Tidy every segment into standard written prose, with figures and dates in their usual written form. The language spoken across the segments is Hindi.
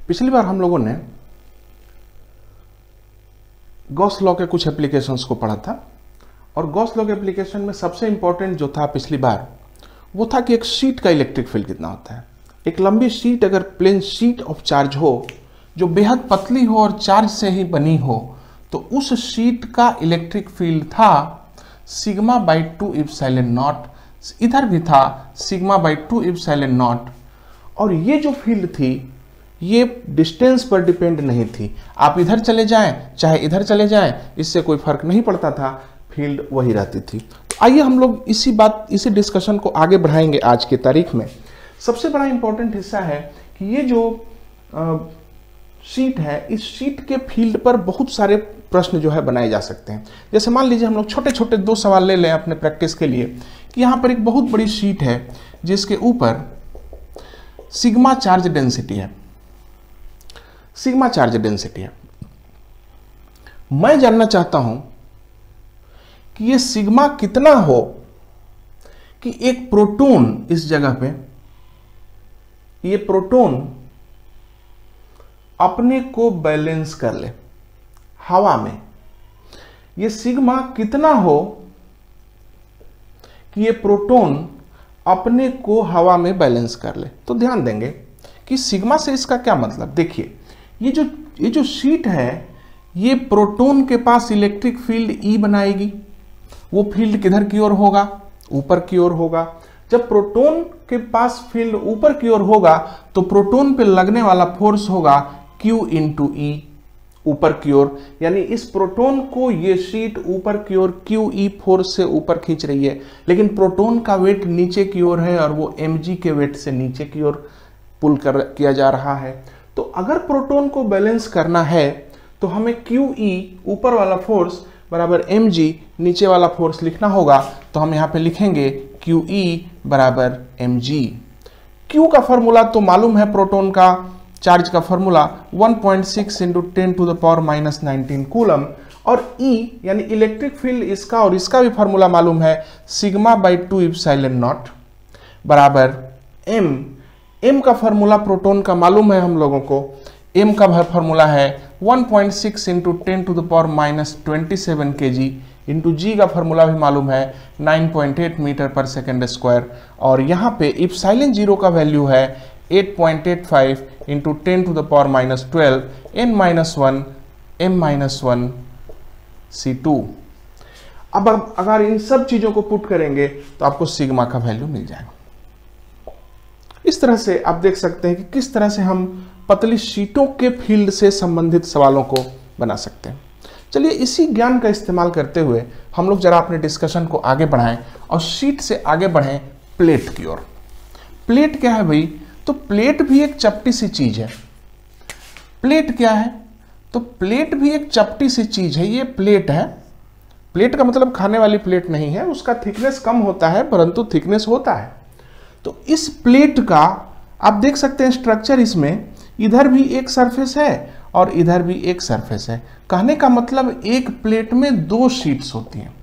पिछली बार हम लोगों ने गॉस लॉ के कुछ एप्लीकेशंस को पढ़ा था और गॉस लॉ के एप्लीकेशन में सबसे इंपॉर्टेंट जो था पिछली बार वो था कि एक शीट का इलेक्ट्रिक फील्ड कितना होता है। एक लंबी शीट अगर प्लेन शीट ऑफ चार्ज हो जो बेहद पतली हो और चार्ज से ही बनी हो तो उस शीट का इलेक्ट्रिक फील्ड था सिग्मा बाई 2 इप्सिलॉन नॉट, इधर भी था सिग्मा बाई 2 इप्सिलॉन नॉट। और ये जो फील्ड थी ये डिस्टेंस पर डिपेंड नहीं थी, आप इधर चले जाएं चाहे इधर चले जाएं इससे कोई फर्क नहीं पड़ता था, फील्ड वही रहती थी। तो आइए हम लोग इसी डिस्कशन को आगे बढ़ाएंगे आज की तारीख में। सबसे बड़ा इंपॉर्टेंट हिस्सा है कि ये जो शीट है इस शीट के फील्ड पर बहुत सारे प्रश्न जो है बनाए जा सकते हैं। जैसे मान लीजिए हम लोग छोटे छोटे 2 सवाल ले लें अपने प्रैक्टिस के लिए कि यहाँ पर एक बहुत बड़ी शीट है जिसके ऊपर सिग्मा चार्ज डेंसिटी है, सिग्मा चार्ज डेंसिटी है। मैं जानना चाहता हूं कि ये सिग्मा कितना हो कि एक प्रोटॉन इस जगह पे, ये प्रोटॉन अपने को बैलेंस कर ले हवा में। ये सिग्मा कितना हो कि ये प्रोटॉन अपने को हवा में बैलेंस कर ले। तो ध्यान देंगे कि सिग्मा से इसका क्या मतलब। देखिए ये जो शीट है ये प्रोटॉन के पास इलेक्ट्रिक फील्ड E बनाएगी। वो फील्ड किधर की ओर होगा? ऊपर की ओर होगा। जब प्रोटॉन के पास फील्ड ऊपर की ओर होगा तो प्रोटॉन पे लगने वाला फोर्स होगा Q इंटू E, ऊपर की ओर। यानी इस प्रोटॉन को ये शीट ऊपर की ओर QE फोर्स से ऊपर खींच रही है, लेकिन प्रोटॉन का वेट नीचे की ओर है और वो mg के वेट से नीचे की ओर पुल किया जा रहा है। तो अगर प्रोटॉन को बैलेंस करना है तो हमें QE ऊपर वाला फोर्स बराबर mg नीचे वाला फोर्स लिखना होगा। तो हम यहाँ पे लिखेंगे QE बराबर mg। Q का फॉर्मूला तो मालूम है, प्रोटॉन का चार्ज का formula 1.6 into 10 to the power minus 19 coulomb. और E यानी इलेक्ट्रिक फील्ड इसका और इसका भी फॉर्मूला मालूम है, सिग्मा बाई 2 इप्सिलॉन नॉट बराबर m। m का फॉर्मूला प्रोटॉन का मालूम है हम लोगों को, m का फॉर्मूला है 1.6 into 10 to the power minus 27 kg into g का फॉर्मूला भी मालूम है 9.8 मीटर पर सेकेंड स्क्वायर। और यहाँ पे इप्सिलॉन 0 का वैल्यू है 8.85 into 10 to the power minus 12 n minus 1 m minus 1 C2। अब अगर इन सब चीजों को पुट करेंगे तो आपको सिग्मा का वैल्यू मिल जाएगा। इस तरह से आप देख सकते हैं कि किस तरह से हम पतली शीटों के फील्ड से संबंधित सवालों को बना सकते हैं। चलिए इसी ज्ञान का इस्तेमाल करते हुए हम लोग जरा अपने डिस्कशन को आगे बढ़ाएं और शीट से आगे बढ़ें प्लेट की ओर। प्लेट क्या है भाई? तो प्लेट भी एक चपटी सी चीज है। प्लेट क्या है? तो प्लेट भी एक चपटी सी चीज है। ये प्लेट है, प्लेट का मतलब खाने वाली प्लेट नहीं है, उसका थिकनेस कम होता है परंतु थिकनेस होता है। तो इस प्लेट का आप देख सकते हैं स्ट्रक्चर, इसमें इधर भी एक सरफेस है और इधर भी एक सरफेस है। कहने का मतलब एक प्लेट में 2 शीट्स होती हैं।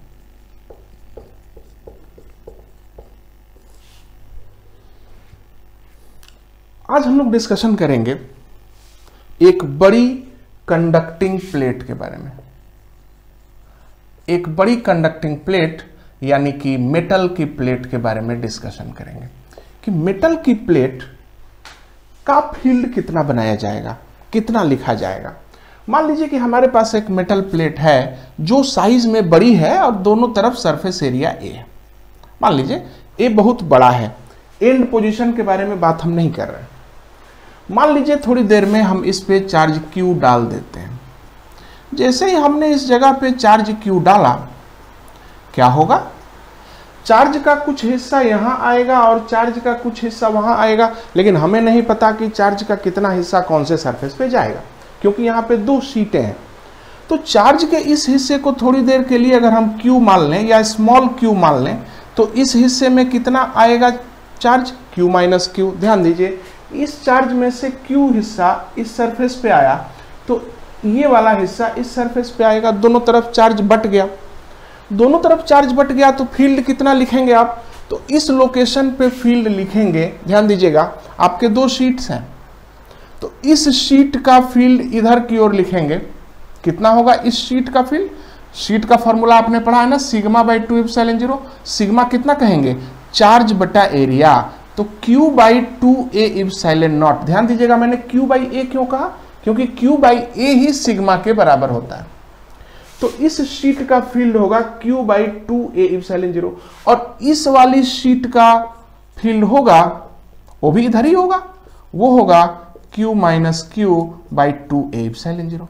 आज हम लोग डिस्कशन करेंगे एक बड़ी कंडक्टिंग प्लेट के बारे में। एक बड़ी कंडक्टिंग प्लेट यानी कि मेटल की प्लेट के बारे में डिस्कशन करेंगे कि मेटल की प्लेट का फील्ड कितना बनाया जाएगा, कितना लिखा जाएगा। मान लीजिए कि हमारे पास एक मेटल प्लेट है जो साइज में बड़ी है और दोनों तरफ सरफेस एरिया A है। मान लीजिए A बहुत बड़ा है, एंड पोजीशन के बारे में बात हम नहीं कर रहे हैं। मान लीजिए थोड़ी देर में हम इस पे चार्ज Q डाल देते हैं। जैसे ही हमने इस जगह पे चार्ज Q डाला, क्या होगा? चार्ज का कुछ हिस्सा यहाँ आएगा और चार्ज का कुछ हिस्सा वहाँ आएगा, लेकिन हमें नहीं पता कि चार्ज का कितना हिस्सा कौन से सरफेस पे जाएगा क्योंकि यहाँ पे 2 शीटें हैं। तो चार्ज के इस हिस्से को थोड़ी देर के लिए अगर हम Q मान लें या स्मॉल q मान लें तो इस हिस्से में कितना आएगा चार्ज? Q minus Q। ध्यान दीजिए इस चार्ज में से Q हिस्सा इस सरफेस पे आया तो ये वाला हिस्सा इस सरफेस पे आएगा। दोनों तरफ चार्ज बट गया, दोनों तरफ चार्ज बट गया तो फील्ड कितना लिखेंगे आप? तो इस लोकेशन पे फील्ड लिखेंगे। ध्यान दीजिएगा आपके 2 शीट्स हैं तो इस शीट का फील्ड इधर की ओर लिखेंगे, कितना होगा इस शीट का फील्ड? शीट का फॉर्मूला आपने पढ़ा है ना, सिग्मा बाई 2 एप्सिलॉन 0। सिग्मा कितना कहेंगे? चार्ज बटा एरिया, तो Q by 2A epsilon not. ध्यान दीजिएगा, मैंने Q बाई A क्यों कहा? क्योंकि Q by A he sigma के बराबर होता है। तो इस शीट का फील्ड होगा Q बाई 2A एप्सिलॉन 0, और इस वाली शीट का फील्ड होगा, वो भी इधर ही होगा, वो होगा Q minus Q by 2A epsilon 0।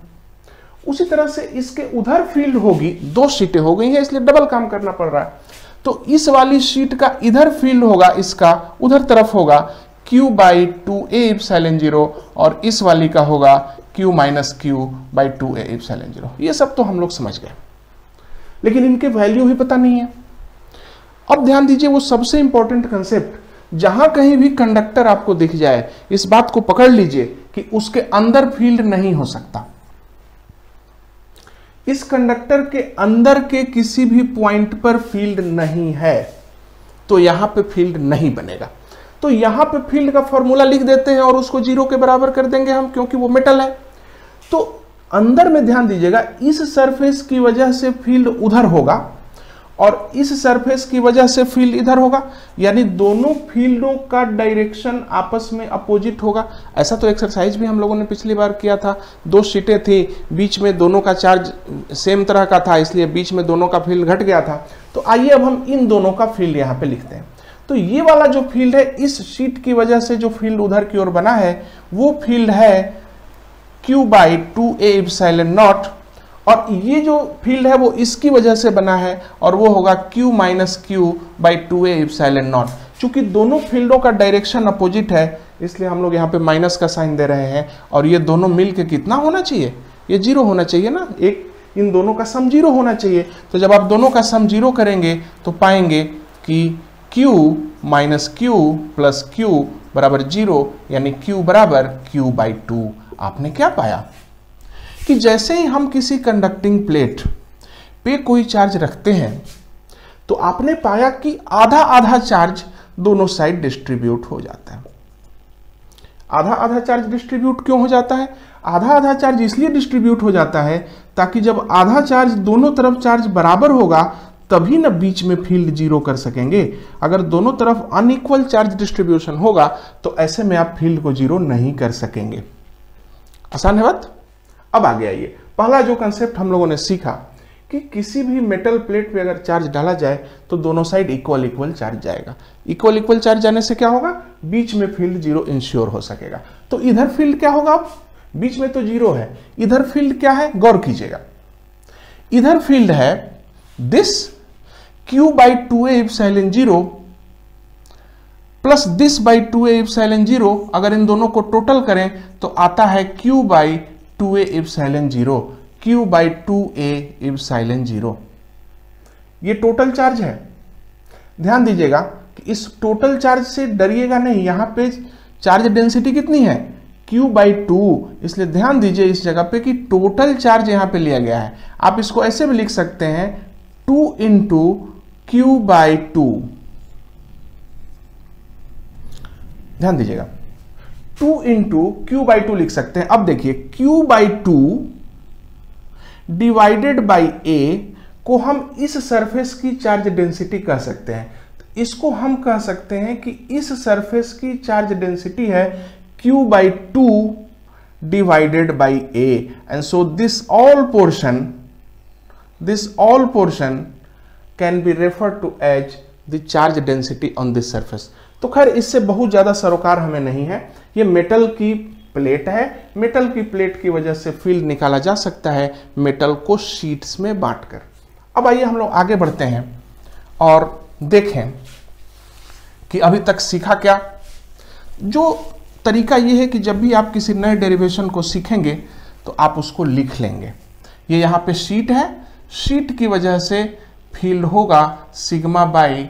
उसी तरह से इसके उधर फील्ड होगी, दो शीटें हो गई हैं इसलिए डबल काम करना पड़ रहा है। तो इस वाली शीट का इधर फील्ड होगा, इसका उधर तरफ होगा Q बाई 2A एप्सिलॉन 0, और इस वाली का होगा Q minus Q by 2A epsilon 0। ये सब तो हम लोग समझ गए, लेकिन इनके वैल्यू ही पता नहीं है। अब ध्यान दीजिए, वो सबसे इंपॉर्टेंट कंसेप्ट, जहां कहीं भी कंडक्टर आपको दिख जाए, इस बात को पकड़ लीजिए कि उसके अंदर फील्ड नहीं हो सकता। इस कंडक्टर के अंदर के किसी भी पॉइंट पर फील्ड नहीं है, तो यहां पे फील्ड नहीं बनेगा। तो यहां पे फील्ड का फॉर्मूला लिख देते हैं और उसको 0 के बराबर कर देंगे हम, क्योंकि वो मेटल है। तो अंदर में ध्यान दीजिएगा, इस सरफेस की वजह से फील्ड उधर होगा और इस सरफेस की वजह से फील्ड इधर होगा, यानी दोनों फील्डों का डायरेक्शन आपस में अपोजिट होगा। ऐसा तो एक्सरसाइज भी हम लोगों ने पिछली बार किया था, दो शीटें थी, बीच में दोनों का चार्ज सेम तरह का था, इसलिए बीच में दोनों का फील्ड घट गया था। तो आइए अब हम इन दोनों का फील्ड यहाँ पे लिखते हैं। तो ये वाला जो फील्ड है, इस शीट की वजह से जो फील्ड उधर की ओर बना है, वो फील्ड है Q by 2A epsilon not, और ये जो फील्ड है वो इसकी वजह से बना है, और वो होगा Q minus Q by 2A epsilon not. चूंकि दोनों फील्डों का डायरेक्शन अपोजिट है, इसलिए हम लोग यहाँ पे माइनस का साइन दे रहे हैं, और ये दोनों मिलके कितना होना चाहिए? ये 0 होना चाहिए ना, एक इन दोनों का सम 0 होना चाहिए। तो जब आप दोनों का सम 0 करेंगे तो पाएंगे कि Q minus Q plus Q बराबर 0, यानी Q बराबर Q बाई 2। आपने क्या पाया कि जैसे ही हम किसी कंडक्टिंग प्लेट पे कोई चार्ज रखते हैं, तो आपने पाया कि आधा आधा चार्ज दोनों साइड डिस्ट्रीब्यूट हो जाता है। आधा आधा चार्ज डिस्ट्रीब्यूट क्यों हो जाता है? आधा आधा चार्ज इसलिए डिस्ट्रीब्यूट हो जाता है ताकि जब आधा चार्ज दोनों तरफ चार्ज बराबर होगा, तभी ना बीच में फील्ड 0 कर सकेंगे। अगर दोनों तरफ अनइक्वल चार्ज डिस्ट्रीब्यूशन होगा, तो ऐसे में आप फील्ड को 0 नहीं कर सकेंगे। आसान है बात? अब आगे आइए, पहला जो कंसेप्ट हम लोगों ने सीखा कि किसी भी मेटल प्लेट पे अगर चार्ज डाला जाए तो दोनों साइड इक्वल इक्वल चार्ज जाएगा। इक्वल इक्वल चार्ज जाने से क्या होगा? बीच में फील्ड 0 इंश्योर हो सकेगा। तो इधर फील्ड क्या होगा? अब बीच में तो 0 है, इधर फील्ड क्या है? गौर कीजिएगा, इधर फील्ड है this Q by 2A epsilon 0 plus this by 2A epsilon 0। अगर इन दोनों को टोटल करें तो आता है Q by 2A epsilon 0, Q by 2A epsilon 0। ये टोटल चार्ज है। ध्यान दीजिएगा कि इस टोटल चार्ज से डरिएगा नहीं, यहां पे चार्ज डेंसिटी कितनी है? Q by 2। इसलिए ध्यान दीजिए इस जगह पे कि टोटल चार्ज यहां पे लिया गया है। आप इसको ऐसे भी लिख सकते हैं 2 इंटू Q बाई 2। ध्यान दीजिएगा, 2 इंटू Q बाई 2 लिख सकते हैं। अब देखिए, Q by 2 divided by A को हम इस सरफेस की चार्ज डेंसिटी कह सकते हैं। तो इसको हम कह सकते हैं कि इस सरफेस की चार्ज डेंसिटी है Q by 2 divided by A, and so this all portion can be referred to as the charge density on this surface। तो खैर इससे बहुत ज्यादा सरोकार हमें नहीं है, ये मेटल की प्लेट है, मेटल की प्लेट की वजह से फील्ड निकाला जा सकता है मेटल को शीट्स में बांटकर। अब आइए हम लोग आगे बढ़ते हैं और देखें कि अभी तक सीखा क्या। जो तरीका ये है कि जब भी आप किसी नए डेरिवेशन को सीखेंगे तो आप उसको लिख लेंगे। ये यहाँ पे शीट है, शीट की वजह से फील्ड होगा सिग्मा बाई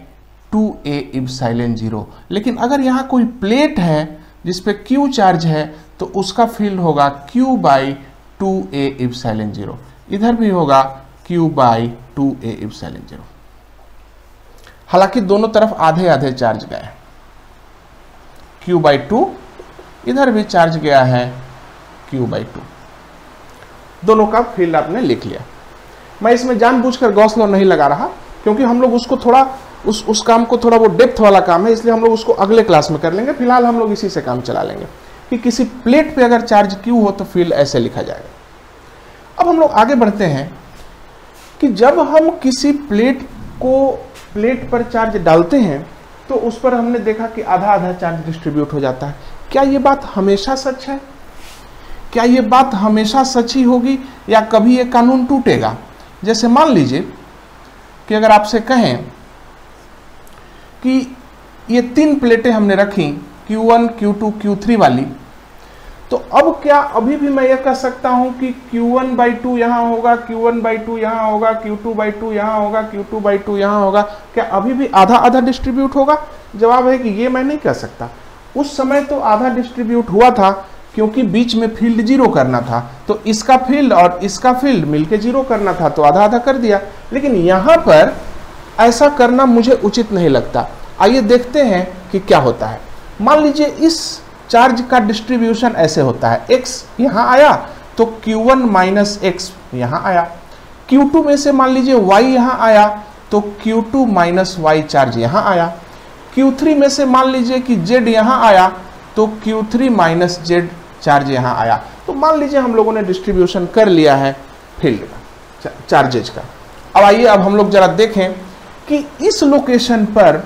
2A एप्सिलॉन 0। लेकिन अगर यहाँ कोई प्लेट है जिसपे Q चार्ज है तो उसका फील्ड होगा Q बाई 2A एप्सिलॉन 0। इधर भी होगा Q बाई 2A एप्सिलॉन 0। हालांकि दोनों तरफ आधे आधे चार्ज गए, Q बाई 2 इधर भी चार्ज गया है Q/2। दोनों का फील्ड आपने लिख लिया। मैं इसमें जानबूझकर गॉस लॉ नहीं लगा रहा, क्योंकि हम लोग उसको थोड़ा उस काम को थोड़ा वो डेप्थ वाला काम है, इसलिए हम लोग उसको अगले क्लास में कर लेंगे। फिलहाल हम लोग इसी से काम चला लेंगे कि किसी प्लेट पे अगर चार्ज Q हो तो फील्ड ऐसे लिखा जाएगा। अब हम लोग आगे बढ़ते हैं कि जब हम किसी प्लेट पर चार्ज डालते हैं तो उस पर हमने देखा कि आधा आधा चार्ज डिस्ट्रीब्यूट हो जाता है। क्या ये बात हमेशा सच है? क्या ये बात हमेशा सच ही होगी या कभी ये कानून टूटेगा? जैसे मान लीजिए कि अगर आपसे कहें कि ये 3 प्लेटें हमने रखी Q1, Q2, Q3 वाली, तो अब क्या अभी भी मैं ये कह सकता हूं कि Q1/2 यहां होगा, Q1/2 यहां होगा, Q2/2 यहां होगा, Q2/2 यहां होगा? क्या अभी भी आधा आधा डिस्ट्रीब्यूट होगा? जवाब है कि ये मैं नहीं कह सकता। उस समय तो आधा डिस्ट्रीब्यूट हुआ था क्योंकि बीच में फील्ड 0 करना था, तो इसका फील्ड और इसका फील्ड मिलके 0 करना था, तो आधा आधा कर दिया। लेकिन यहां पर ऐसा करना मुझे उचित नहीं लगता। आइए देखते हैं कि क्या होता है। मान लीजिए इस चार्ज का डिस्ट्रीब्यूशन ऐसे होता है, x यहां आया तो Q1 माइनस x यहां आया, Q2 में से मान लीजिए y यहां आया तो Q2 माइनस y चार्ज यहां आया, Q3 में से मान लीजिए कि z यहां आया तो Q3 माइनस z चार्ज यहां आया। तो मान लीजिए हम लोगों ने डिस्ट्रीब्यूशन कर लिया है फील्ड का, चार्जेज का। अब आइए अब हम लोग जरा देखें कि इस लोकेशन पर,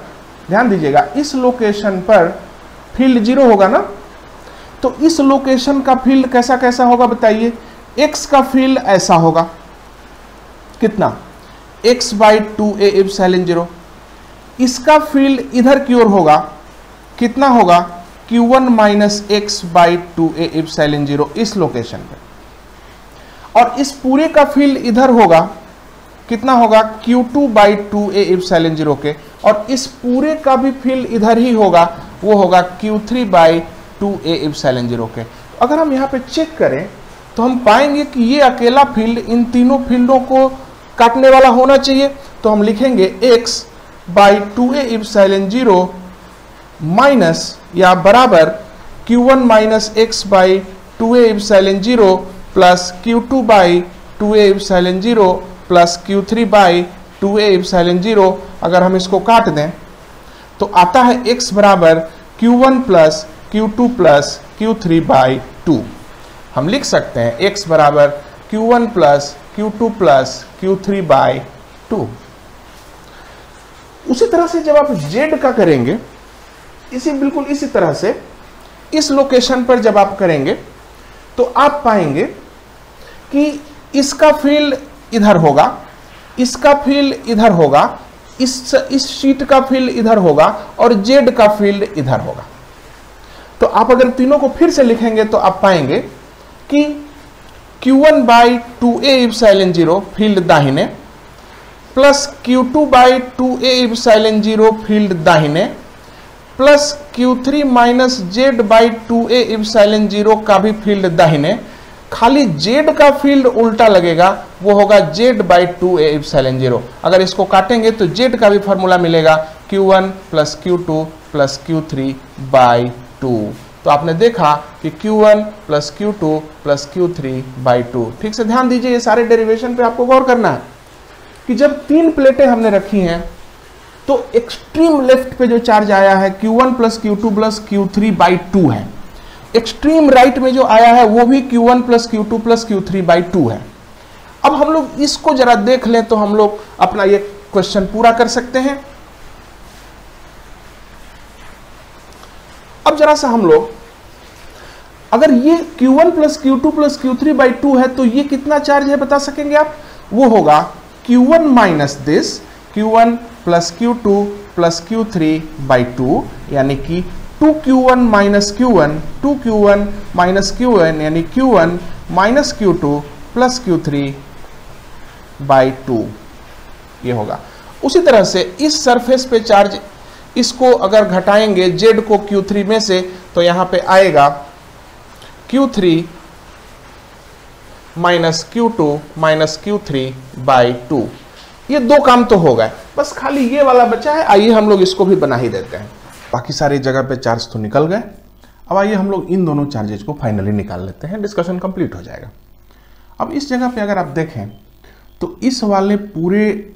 ध्यान दीजिएगा, इस लोकेशन पर फील्ड 0 होगा ना, तो इस लोकेशन का फील्ड कैसा कैसा होगा बताइए? x का फील्ड ऐसा होगा, कितना? x/2a epsilon 0। इसका फील्ड इधर की ओर होगा, कितना होगा? Q1 माइनस x/2a एप्सिलॉन 0 इस लोकेशन पे। और इस पूरे का फील्ड इधर होगा, कितना होगा? Q2/2a एप्सिलॉन 0 के। और इस पूरे का भी फील्ड इधर ही होगा, वो होगा Q3/2a एप्सिलॉन 0 के। अगर हम यहाँ पे चेक करें तो हम पाएंगे कि ये अकेला फील्ड इन तीनों फील्डों को काटने वाला होना चाहिए। तो हम लिखेंगे x/2a एप्सिलॉन 0 माइनस या बराबर Q1 minus x/2a epsilon 0 plus Q2/2a epsilon 0 plus Q3/2a epsilon 0। अगर हम इसको काट दें तो आता है x बराबर Q1 plus Q2 plus Q3/2। हम लिख सकते हैं x बराबर Q1 plus Q2 plus Q3/2। उसी तरह से जब आप z का करेंगे, बिल्कुल इसी तरह से इस लोकेशन पर जब आप करेंगे तो आप पाएंगे कि इसका फील्ड इधर होगा, इसका फील्ड इधर होगा, इस शीट का फील्ड इधर होगा और z का फील्ड इधर होगा। तो आप अगर तीनों को फिर से लिखेंगे तो आप पाएंगे कि Q1/2a एप्सिलॉन 0 फील्ड दाहिने प्लस Q2/2a एप्सिलॉन 0 फील्ड दाहिने plus Q3 minus z/2a epsilon 0 का भी फील्ड दाहिने। खाली z का फील्ड उल्टा लगेगा, वो होगा z/2a एप्सिलॉन 0। अगर इसको काटेंगे तो z का भी फॉर्मूला मिलेगा Q1 plus Q2 plus Q3/2। तो आपने देखा कि Q1 plus Q2 plus Q3/2। ठीक से ध्यान दीजिए, ये सारे डेरिवेशन पे आपको गौर करना है कि जब 3 प्लेटें हमने रखी हैं तो एक्सट्रीम लेफ्ट पे जो चार्ज आया है Q1 plus Q2 plus Q3/2 है। एक्सट्रीम राइट में जो आया है वो भी Q1 plus Q2 plus Q3/2 है। अब हम लोग इसको जरा देख लें तो हम लोग अपना ये क्वेश्चन पूरा कर सकते हैं। अब जरा सा हम लोग, अगर ये Q1 plus Q2 plus Q3/2 है तो ये कितना चार्ज है बता सकेंगे आप? वो होगा Q1 minus this, Q1 plus Q2 plus Q3/2 यानी कि 2Q1 minus Q1, 2Q1 minus Q1 यानी Q1 minus Q2 plus Q3/2 ये होगा। उसी तरह से इस सरफेस पे चार्ज, इसको अगर घटाएंगे Z को Q3 में से तो यहां पे आएगा Q3 minus Q2 minus Q3/2। ये 2 काम तो हो गए, बस खाली ये वाला बचा है। आइए हम लोग इसको भी बना ही देते हैं। बाकी सारी जगह पे चार्ज तो निकल गए। अब आइए हम लोग इन दोनों चार्जेज को फाइनली निकाल लेते हैं, डिस्कशन कंप्लीट हो जाएगा। अब इस जगह पे अगर आप देखें तो इस वाले पूरे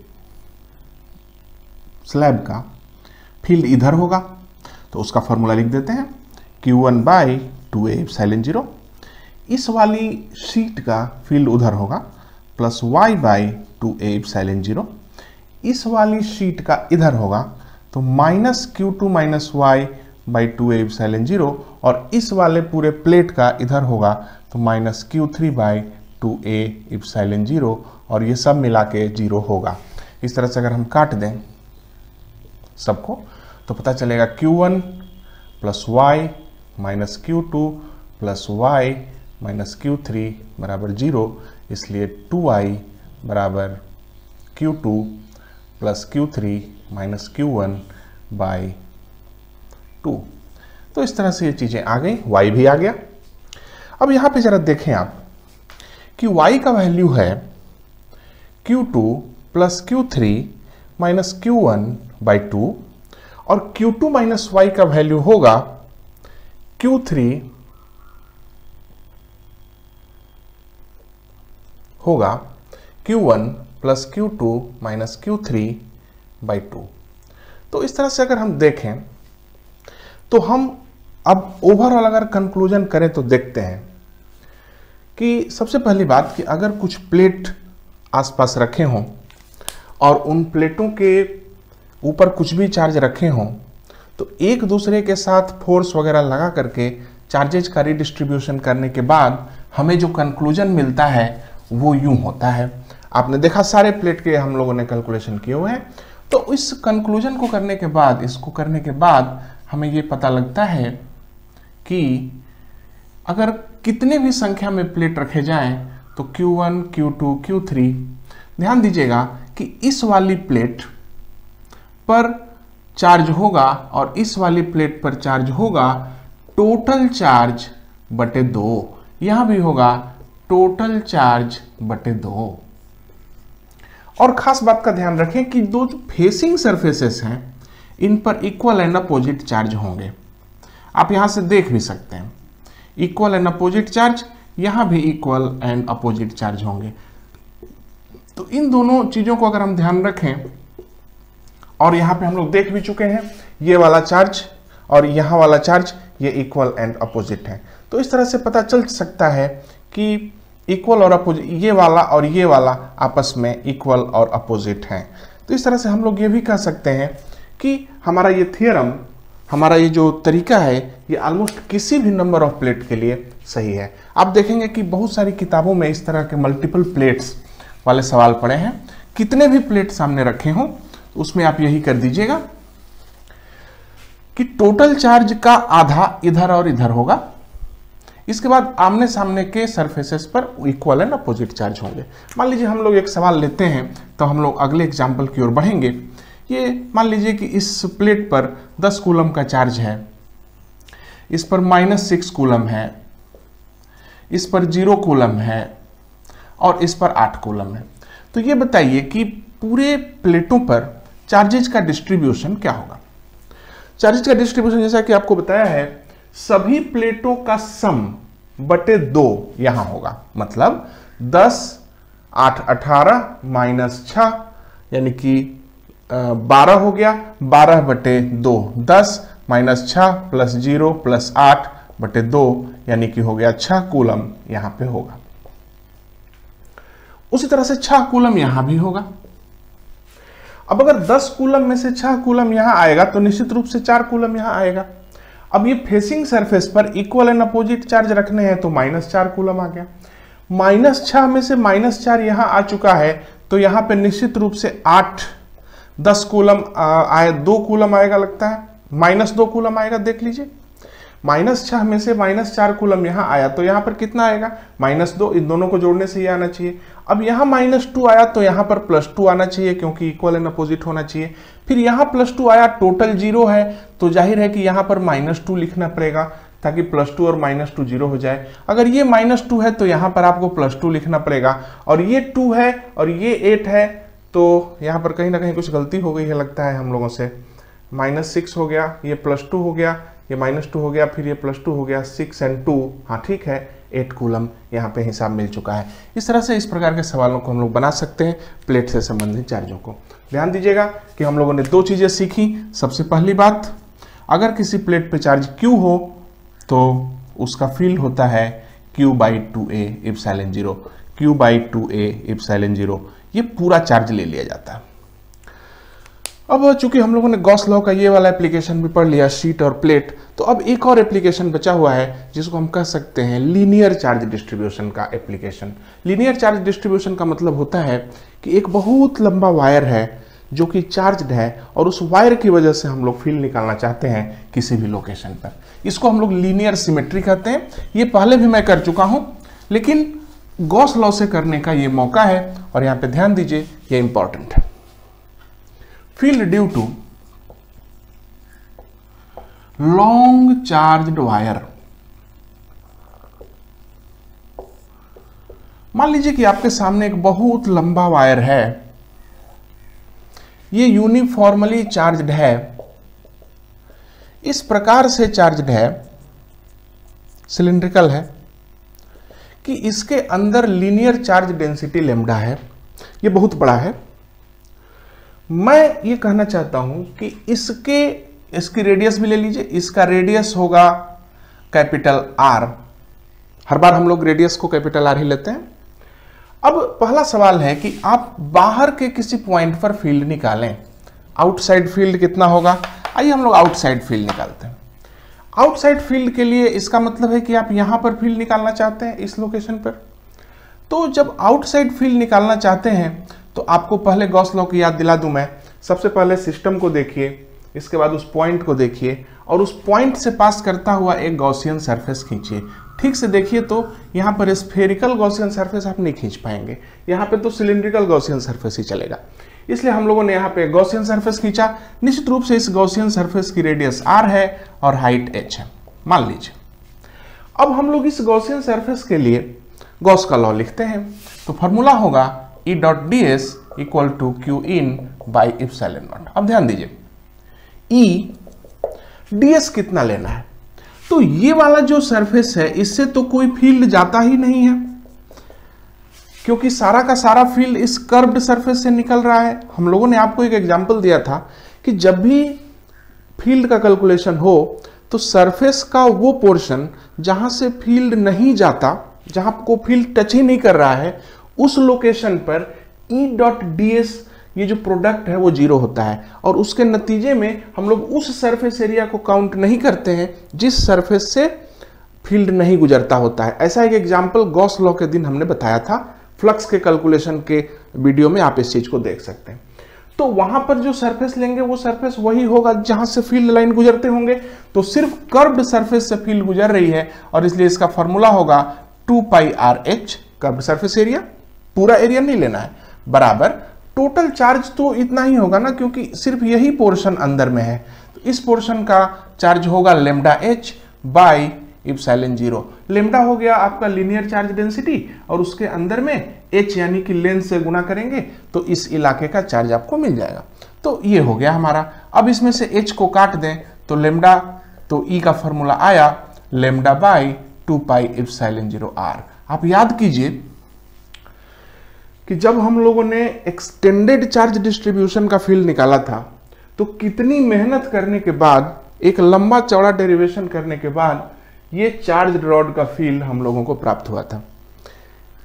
स्लैब का फील्ड इधर होगा, तो उसका फॉर्मूला लिख देते हैं Q1 बाई 2A एप्सिलॉन 0। इस वाली शीट का फील्ड उधर होगा plus Y by 2A epsilon 0। इस वाली शीट का इधर होगा तो minus Q2 minus Y by 2A epsilon 0, और इस वाले पूरे प्लेट का इधर होगा तो minus Q3 by 2A epsilon 0, और ये सब मिला के 0 होगा। इस तरह से अगर हम काट दें सबको तो पता चलेगा Q1 plus Y minus Q2 plus Y minus Q3 बराबर 0, इसलिए 2Y बराबर Q2 plus Q3 minus Q1 by 2। तो इस तरह से ये चीज़ें आ गई, Y भी आ गया। अब यहाँ पे जरा देखें आप कि Y का वैल्यू है Q2 plus Q3 minus Q1 by 2, और Q2 माइनस Y का वैल्यू होगा Q3 होगा Q1 plus Q2 minus Q3 by 2। तो इस तरह से अगर हम देखें तो हम अब ओवरऑल अगर कंक्लूजन करें तो देखते हैं कि सबसे पहली बात कि अगर कुछ प्लेट आसपास रखे हों और उन प्लेटों के ऊपर कुछ भी चार्ज रखे हों तो एक दूसरे के साथ फोर्स वगैरह लगा करके चार्जेज का रिडिस्ट्रीब्यूशन करने के बाद हमें जो कंक्लूजन मिलता है वो यूं होता है। आपने देखा सारे प्लेट के हम लोगों ने कैलकुलेशन किए हुए हैं। तो इस कंक्लूजन को करने के बाद, इसको करने के बाद हमें ये पता लगता है कि अगर कितने भी संख्या में प्लेट रखे जाएं तो Q1, Q2, Q3, ध्यान दीजिएगा कि इस वाली प्लेट पर चार्ज होगा और इस वाली प्लेट पर चार्ज होगा टोटल चार्ज बटे 2, यहां भी होगा टोटल चार्ज बटे 2। और खास बात का ध्यान रखें कि दो जो फेसिंग सरफेसेस हैं इन पर इक्वल एंड अपोजिट चार्ज होंगे। आप यहां से देख भी सकते हैं इक्वल एंड अपोजिट चार्ज, यहां भी इक्वल एंड अपोजिट चार्ज होंगे। तो इन दोनों चीजों को अगर हम ध्यान रखें, और यहां पे हम लोग देख भी चुके हैं ये वाला चार्ज और यहां वाला चार्ज ये इक्वल एंड अपोजिट है। तो इस तरह से पता चल सकता है कि इक्वल और अपोजिट, ये वाला और ये वाला आपस में इक्वल और अपोजिट हैं। तो इस तरह से हम लोग ये भी कह सकते हैं कि हमारा ये थियरम, हमारा ये जो तरीका है ये ऑलमोस्ट किसी भी नंबर ऑफ प्लेट के लिए सही है। आप देखेंगे कि बहुत सारी किताबों में इस तरह के मल्टीपल प्लेट्स वाले सवाल पड़े हैं। कितने भी प्लेट सामने रखे हों उसमें आप यही कर दीजिएगा कि टोटल चार्ज का आधा इधर और इधर होगा, इसके बाद आमने सामने के सरफेसेस पर इक्वल एंड अपोजिट चार्ज होंगे। मान लीजिए हम लोग एक सवाल लेते हैं तो हम लोग अगले एग्जाम्पल की ओर बढ़ेंगे। ये मान लीजिए कि इस प्लेट पर 10 कूलम का चार्ज है, इस पर -6 कूलम है, इस पर 0 कूलम है और इस पर 8 कूलम है। तो ये बताइए कि पूरे प्लेटों पर चार्जेज का डिस्ट्रीब्यूशन क्या होगा। चार्जेज का डिस्ट्रीब्यूशन जैसा कि आपको बताया है सभी प्लेटों का सम बटे 2 यहां होगा, मतलब 10, 8, 18 -6 यानी कि 12 हो गया, 12 बटे 2, 10 -6 प्लस 0 प्लस 8 बटे 2 यानी कि हो गया 6 कूलम यहां पे होगा। उसी तरह से 6 कूलम यहां भी होगा। अब अगर 10 कूलम में से 6 कूलम यहां आएगा तो निश्चित रूप से 4 कूलम यहां आएगा। अब ये फेसिंग सरफेस पर इक्वल एंड अपोजिट चार्ज रखने हैं तो -4 कूलम आ गया। -6 में से -4 यहां आ चुका है तो यहां पे निश्चित रूप से 8, 10 कूलम आए, 2 कूलम आएगा लगता है, -2 कूलम आएगा। देख लीजिए -6 में से -4 कूलम यहां आया तो यहां पर कितना आएगा -2, इन दोनों को जोड़ने से ये आना चाहिए। अब यहां -2 आया तो यहां पर +2 आना चाहिए क्योंकि इक्वल एंड अपोजिट होना चाहिए। फिर यहां +2 आया, टोटल 0 है तो जाहिर है कि यहां पर -2 लिखना पड़ेगा ताकि +2 और -2 0 हो जाए। अगर ये -2 है तो यहां पर आपको +2 लिखना पड़ेगा, और ये 2 है और ये 8 है तो यहां पर कहीं ना कहीं कुछ गलती हो गई है लगता है हम लोगों से। -6 हो गया, ये +2 हो गया, ये -2 हो गया, फिर ये +2 हो गया, 6 और 2, हाँ ठीक है, 8 कूलम यहाँ पे हिसाब मिल चुका है। इस तरह से इस प्रकार के सवालों को हम लोग बना सकते हैं प्लेट से संबंधित चार्जों को। ध्यान दीजिएगा कि हम लोगों ने 2 चीज़ें सीखी। सबसे पहली बात, अगर किसी प्लेट पे चार्ज Q हो तो उसका फील्ड होता है Q/2A एप्सिलॉन 0, Q/2A एप्सिलॉन 0, ये पूरा चार्ज ले लिया जाता है। अब चूंकि हम लोगों ने गॉस लॉ का ये वाला एप्लीकेशन भी पढ़ लिया, शीट और प्लेट, तो अब एक और एप्लीकेशन बचा हुआ है जिसको हम कह सकते हैं लीनियर चार्ज डिस्ट्रीब्यूशन का एप्लीकेशन। लीनियर चार्ज डिस्ट्रीब्यूशन का मतलब होता है कि एक बहुत लंबा वायर है जो कि चार्ज्ड है और उस वायर की वजह से हम लोग फील्ड निकालना चाहते हैं किसी भी लोकेशन पर। इसको हम लोग लीनियर सिमेट्री कहते हैं। ये पहले भी मैं कर चुका हूं, लेकिन गॉस लॉ से करने का ये मौका है और यहां पे ध्यान दीजिए, ये इंपॉर्टेंट है। Field due to long charged wire. मान लीजिए कि आपके सामने एक बहुत लंबा वायर है, ये यूनिफॉर्मली चार्ज्ड है, इस प्रकार से चार्ज्ड है, सिलिंड्रिकल है, कि इसके अंदर लीनियर चार्ज डेंसिटी लैम्डा है। ये बहुत बड़ा है। मैं ये कहना चाहता हूं कि इसकी रेडियस भी ले लीजिए, इसका रेडियस होगा कैपिटल R। हर बार हम लोग रेडियस को कैपिटल R ही लेते हैं। अब पहला सवाल है कि आप बाहर के किसी पॉइंट पर फील्ड निकालें। आउटसाइड फील्ड कितना होगा? आइए हम लोग आउटसाइड फील्ड निकालते हैं। आउटसाइड फील्ड के लिए इसका मतलब है कि आप यहां पर फील्ड निकालना चाहते हैं, इस लोकेशन पर। तो जब आउटसाइड फील्ड निकालना चाहते हैं तो आपको पहले गॉस लॉ की याद दिला दूं मैं। सबसे पहले सिस्टम को देखिए, इसके बाद उस पॉइंट को देखिए और उस पॉइंट से पास करता हुआ एक गॉसियन सरफेस खींचिए। ठीक से देखिए तो यहाँ पर स्फेरिकल गॉसियन सरफेस आप नहीं खींच पाएंगे, यहाँ पे तो सिलिंड्रिकल गॉसियन सरफेस ही चलेगा। इसलिए हम लोगों ने यहाँ पे गॉसियन सरफेस खींचा। निश्चित रूप से इस गॉसियन सरफेस की रेडियस R है और हाइट h है, मान लीजिए। अब हम लोग इस गॉसियन सरफेस के लिए गॉस का लॉ लिखते हैं। तो फॉर्मूला होगा E.ds इक्वल टू Q_in/ε0। अब ध्यान दीजिए, ds कितना लेना है? तो ये वाला जो सरफेस है इससे तो कोई फील्ड जाता ही नहीं है, क्योंकि सारा का सारा फील्ड इस कर्व्ड सरफेस से निकल रहा है। हम लोगों ने आपको एक एग्जांपल दिया था कि जब भी फील्ड का कैलकुलेशन हो तो सरफेस का वो पोर्शन जहां से फील्ड नहीं जाता, जहां को फील्ड टच ही नहीं कर रहा है, उस लोकेशन पर E.ds ये जो प्रोडक्ट है वो 0 होता है और उसके नतीजे में हम लोग उस सरफेस एरिया को काउंट नहीं करते हैं जिस सरफेस से फील्ड नहीं गुजरता होता है। ऐसा एक एग्जांपल गॉस लॉ के दिन हमने बताया था, फ्लक्स के कैलकुलेशन के वीडियो में आप इस चीज को देख सकते हैं। तो वहां पर जो सरफेस लेंगे वो सरफेस वही होगा जहां से फील्ड लाइन गुजरते होंगे। तो सिर्फ कर्व्ड सरफेस से फील्ड गुजर रही है और इसलिए इसका फॉर्मूला होगा 2πRh, कर्व्ड सरफेस एरिया, पूरा एरिया नहीं लेना है, बराबर टोटल चार्ज तो इतना ही होगा ना, क्योंकि सिर्फ यही पोर्शन अंदर में है। तो इस पोर्शन का चार्ज होगा λh/ε0। लैम्डा हो गया आपका लीनियर चार्ज डेंसिटी और उसके अंदर में h यानी कि लेंथ से गुना करेंगे तो इस इलाके का चार्ज आपको मिल जाएगा। तो ये हो गया हमारा। अब इसमें से h को काट दें तो लैम्डा, तो E का फॉर्मूला आया λ/2πε0r। आप याद कीजिए कि जब हम लोगों ने एक्सटेंडेड चार्ज डिस्ट्रीब्यूशन का फील्ड निकाला था तो कितनी मेहनत करने के बाद, एक लंबा चौड़ा डेरिवेशन करने के बाद ये चार्ज रॉड का फील्ड हम लोगों को प्राप्त हुआ था।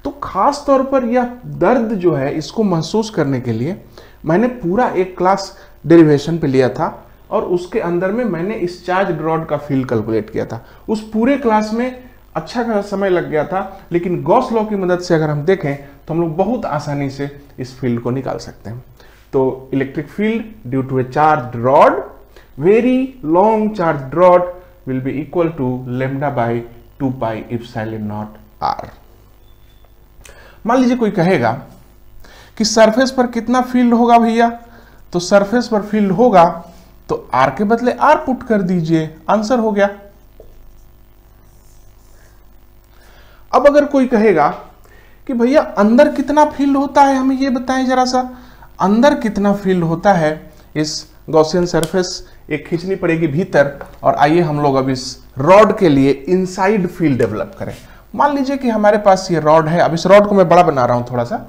तो खास तौर पर यह दर्द जो है इसको महसूस करने के लिए मैंने पूरा एक क्लास डेरिवेशन पे लिया था और उसके अंदर में मैंने इस चार्ज रॉड का फील्ड कैलकुलेट किया था। उस पूरे क्लास में अच्छा खासा समय लग गया था, लेकिन गॉस लॉ की मदद से अगर हम देखें तो हम लोग बहुत आसानी से इस फील्ड को निकाल सकते हैं। तो electric field due to a charge rod, very long charge rod will be equal to λ/2πε0r। मान लीजिए कोई कहेगा कि सरफेस पर कितना फील्ड होगा भैया, तो सरफेस पर फील्ड होगा तो r के बदले r पुट कर दीजिए, आंसर हो गया। अब अगर कोई कहेगा कि भैया अंदर कितना फील्ड होता है, हमें ये बताएं जरा सा, अंदर कितना फील्ड होता है, इस गॉसियन सरफेस एक खींचनी पड़ेगी भीतर, और आइए हम लोग अब इस रॉड के लिए इनसाइड फील्ड डेवलप करें। मान लीजिए कि हमारे पास ये रॉड है। अब इस रॉड को मैं बड़ा बना रहा हूं थोड़ा सा।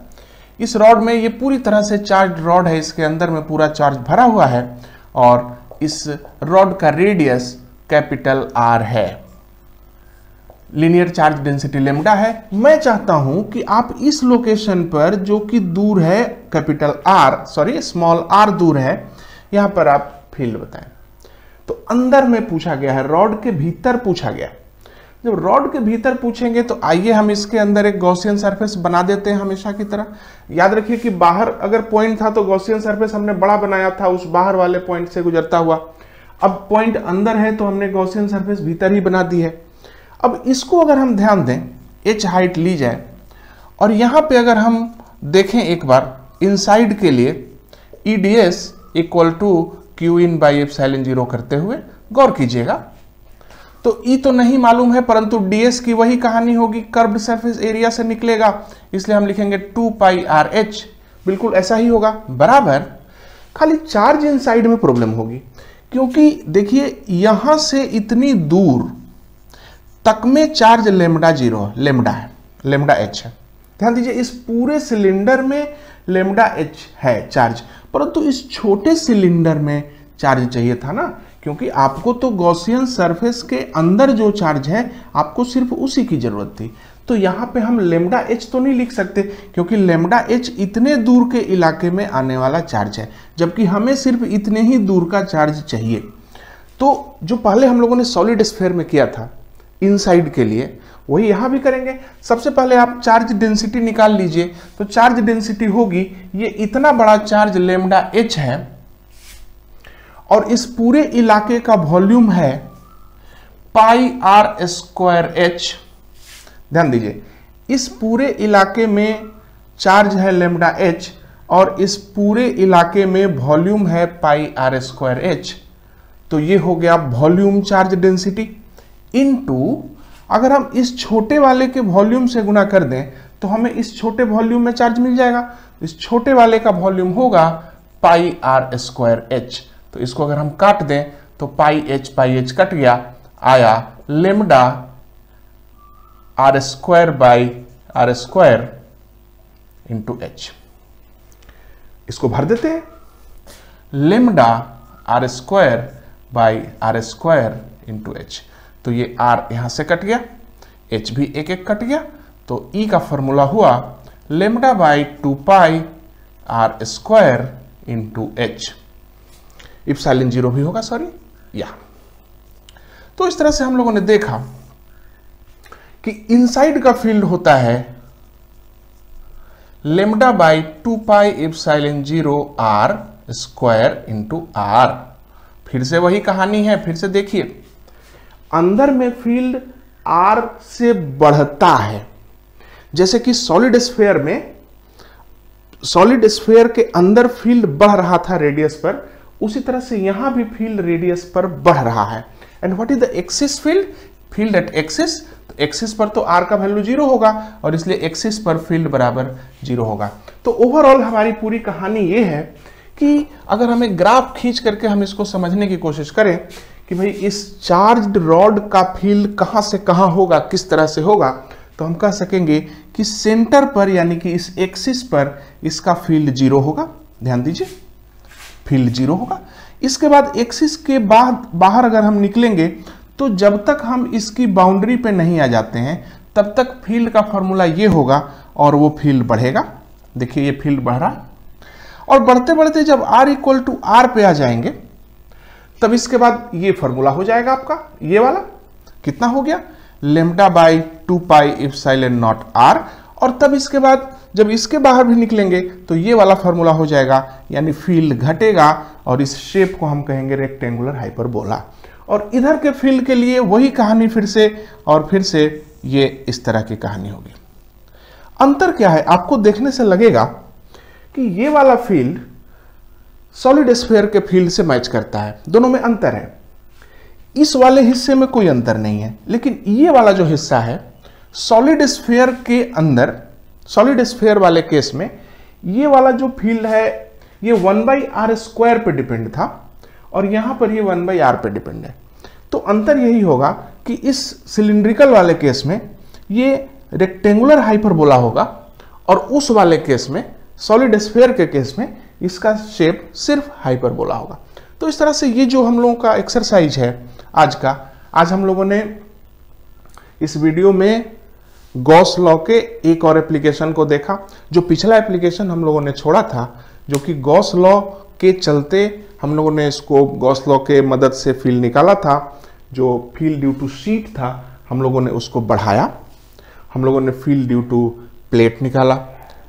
इस रॉड में ये पूरी तरह से चार्ज रॉड है, इसके अंदर में पूरा चार्ज भरा हुआ है, और इस रॉड का रेडियस कैपिटल आर है, लीनियर चार्ज डेंसिटी लेमडा है। मैं चाहता हूं कि आप इस लोकेशन पर जो कि दूर है capital R, sorry small R दूर है, यहां पर आप फील्ड बताएं। तो अंदर में पूछा गया है, रॉड के भीतर पूछा गया। जब रॉड के भीतर पूछेंगे तो आइए हम इसके अंदर एक गॉसियन सरफेस बना देते हैं हमेशा की तरह। याद रखिए कि बाहर अगर पॉइंट था तो गॉसियन सरफेस हमने बड़ा बनाया था उस बाहर वाले पॉइंट से गुजरता हुआ। अब पॉइंट अंदर है तो हमने गॉसियन सरफेस भीतर ही बना दी है। अब इसको अगर हम ध्यान दें, h हाइट ली जाए, और यहां पे अगर हम देखें एक बार इनसाइड के लिए EDS equal to Q in by epsilon 0 करते हुए गौर कीजिएगा। तो E तो नहीं मालूम है, परंतु DS की वही कहानी होगी, कर्व्ड सरफेस एरिया से निकलेगा, इसलिए हम लिखेंगे 2 पाई RH, बिल्कुल ऐसा ही होगा, बराबर। खाली चार्ज इनसाइड में प्रॉब्लम होगी, क्योंकि देखिए यहां से इतनी दूर तक में चार्ज लेमडा 0 है, लेमडा H है। ध्यान दीजिए इस पूरे सिलेंडर में लेमडा H है चार्ज, परंतु इस छोटे सिलेंडर में चार्ज चाहिए था ना, क्योंकि आपको तो गॉसियन सरफेस के अंदर जो चार्ज है आपको सिर्फ उसी की जरूरत थी। तो यहां पे हम लेमडा H तो नहीं लिख सकते, क्योंकि लेमडा H इतने दूर के इलाके में आने वाला चार्ज है, जबकि हमें सिर्फ इतने ही दूर का चार्ज चाहिए। तो जो पहले हम लोगों ने सॉलिड स्फीयर में किया था इनसाइड के लिए, वही यहां भी करेंगे। सबसे पहले आप चार्ज डेंसिटी निकाल लीजिए। तो चार्ज डेंसिटी होगी, ये इतना बड़ा चार्ज लेमडा H है, और इस पूरे इलाके का वॉल्यूम है पाई आर स्क्वायर H। ध्यान दीजिए इस पूरे इलाके में चार्ज है लेमडा H, और इस पूरे इलाके में वॉल्यूम है पाई आर स्क्वायर H। तो ये हो गया वॉल्यूम चार्ज डेंसिटी इनटू, अगर हम इस छोटे वाले के वॉल्यूम से गुना कर दें तो हमें इस छोटे वॉल्यूम में चार्ज मिल जाएगा। इस छोटे वाले का वॉल्यूम होगा पाई आर स्क्वायर H। तो इसको अगर हम काट दें तो पाई H कट गया, आया lambda R square by R square into H। इसको भर देते हैं, lambda R square by R square into H। तो ये R यहां से कट गया, H भी एक एक कट गया, तो E का फॉर्मूला हुआ lambda by 2 pi R square into H। Epsilon 0 भी होगा, सॉरी या। तो इस तरह से हम लोगों ने देखा कि इनसाइड का फील्ड होता है lambda by 2 pi epsilon 0 R square into R। फिर से वही कहानी है, फिर से देखिए अंदर में फील्ड R से बढ़ता है, जैसे कि सॉलिड स्फीयर में, सॉलिड स्फीयर के अंदर फील्ड बढ़ रहा था रेडियस पर, उसी तरह से यहां भी फील्ड रेडियस पर बढ़ रहा है। And what is the axis field? Field at axis, तो एक्सिस पर तो R का वैल्यू 0 होगा, और इसलिए एक्सिस पर फील्ड बराबर 0 होगा। तो ओवरऑल हमारी पूरी कहानी ये है कि अगर हमें ग्राफ खींच करके हम इसको समझने की कोशिश करें कि भाई इस चार्ज्ड रॉड का फील्ड कहां से कहां होगा, किस तरह से होगा, तो हम कह सकेंगे कि सेंटर पर यानी कि इस एक्सिस पर इसका फील्ड 0 होगा। ध्यान दीजिए फील्ड 0 होगा। इसके बाद एक्सिस के बाद बाहर अगर हम निकलेंगे तो जब तक हम इसकी बाउंड्री पे नहीं आ जाते हैं तब तक फील्ड का फॉर्मूला ये होगा, और वो फील्ड बढ़ेगा। देखिए ये फील्ड बढ़ रहा, और बढ़ते बढ़ते जब R इक्वल टू R पे आ जाएंगे तब इसके बाद ये फॉर्मूला हो जाएगा आपका, ये वाला कितना हो गया, lambda by 2 pi epsilon not R। और तब इसके बाद जब इसके बाहर भी निकलेंगे तो ये वाला फॉर्मूला हो जाएगा, यानी फील्ड घटेगा, और इस शेप को हम कहेंगे रेक्टेंगुलर हाइपरबोला। और इधर के फील्ड के लिए वही कहानी फिर से, और फिर से ये इस तरह की कहानी होगी। अंतर क्या है? आपको देखने से लगेगा कि ये वाला फील्ड सॉलिड स्फीयर के फील्ड से मैच करता है, दोनों में अंतर है। इस वाले हिस्से में कोई अंतर नहीं है, लेकिन ये वाला जो हिस्सा है सॉलिड स्फीयर के अंदर, सॉलिड स्फीयर वाले केस में ये वाला जो फील्ड है ये 1/r² पे डिपेंड था और यहां पर ये 1/r पे डिपेंड है। तो अंतर यही होगा कि इस सिलिंड्रिकल वाले केस में ये रेक्टेंगुलर हाइपरबोला होगा और उस वाले केस में, सॉलिड स्फीयर के केस में, इसका शेप सिर्फ हाइपरबोला होगा। तो इस तरह से ये जो हम लोगों का एक्सरसाइज है आज हम लोगों ने इस वीडियो में गॉस लॉ के एक और एप्लीकेशन को देखा। जो पिछला एप्लीकेशन हम लोगों ने छोड़ा था, जो कि गॉस लॉ के चलते हम लोगों ने इसको गॉस लॉ के मदद से फील्ड निकाला था, जो फील्ड ड्यू टू शीट था हम लोगों ने उसको बढ़ाया। हम लोगों ने फील्ड ड्यू टू प्लेट निकाला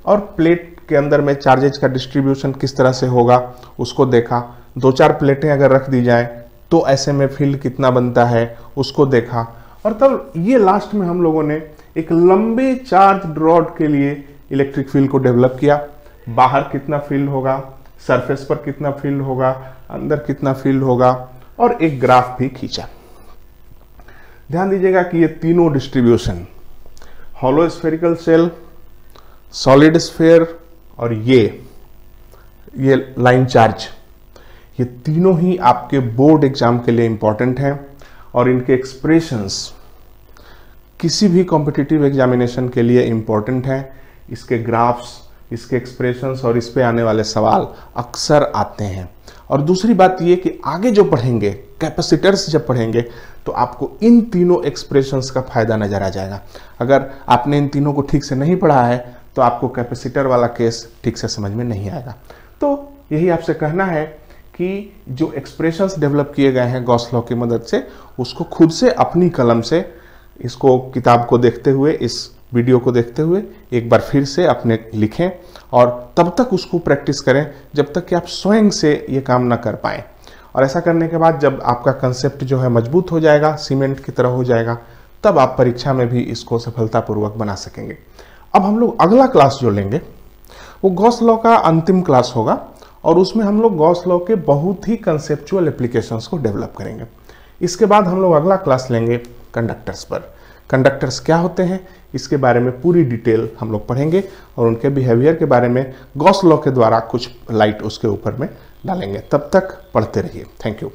और प्लेट के अंदर में चार्जेज का डिस्ट्रीब्यूशन किस तरह से होगा उसको देखा। 2-4 प्लेटें अगर रख दी जाए तो ऐसे में फील्ड कितना बनता है उसको देखा। और तब ये लास्ट में हम लोगों ने एक लंबे चार्ज रॉड के लिए इलेक्ट्रिक फील्ड को डेवलप किया। बाहर कितना फील्ड होगा, सरफेस पर कितना फील्ड होगा, अंदर कितना फील्ड होगा, और एक ग्राफ भी खींचा। ध्यान दीजिएगा कि ये तीनों distribution, hollow spherical shell, solid sphere और ये लाइन चार्ज, ये तीनों ही आपके बोर्ड एग्जाम के लिए इंपॉर्टेंट हैं और इनके एक्सप्रेशंस किसी भी कॉम्पिटिटिव एग्जामिनेशन के लिए इंपॉर्टेंट हैं। इसके ग्राफ्स, इसके एक्सप्रेशंस और इस पे आने वाले सवाल अक्सर आते हैं। और दूसरी बात ये कि आगे जो पढ़ेंगे, कैपेसिटर्स जब पढ़ेंगे, तो आपको इन तीनों एक्सप्रेशंस का फायदा नजर आ जाएगा। अगर आपने इन तीनों को ठीक से नहीं पढ़ा है तो आपको कैपेसिटर वाला केस ठीक से समझ में नहीं आएगा। तो यही आपसे कहना है कि जो एक्सप्रेशंस डेवलप किए गए हैं गॉस लॉ की मदद से, उसको खुद से अपनी कलम से, इसको किताब को देखते हुए, इस वीडियो को देखते हुए एक बार फिर से अपने लिखें और तब तक उसको प्रैक्टिस करें जब तक कि आप स्वयं से ये काम ना कर पाएं। और ऐसा करने के बाद जब आपका कंसेप्ट जो है मजबूत हो जाएगा, सीमेंट की तरह हो जाएगा, तब आप परीक्षा में भी इसको सफलतापूर्वक बना सकेंगे। अब हम लोग अगला क्लास जो लेंगे वो गॉस लॉ का अंतिम क्लास होगा और उसमें हम लोग गॉस लॉ के बहुत ही कंसेप्चुअल एप्लीकेशंस को डेवलप करेंगे। इसके बाद हम लोग अगला क्लास लेंगे कंडक्टर्स पर। कंडक्टर्स क्या होते हैं इसके बारे में पूरी डिटेल हम लोग पढ़ेंगे और उनके बिहेवियर के बारे में गॉस लॉ के द्वारा कुछ लाइट उसके ऊपर में डालेंगे। तब तक पढ़ते रहिए। Thank you.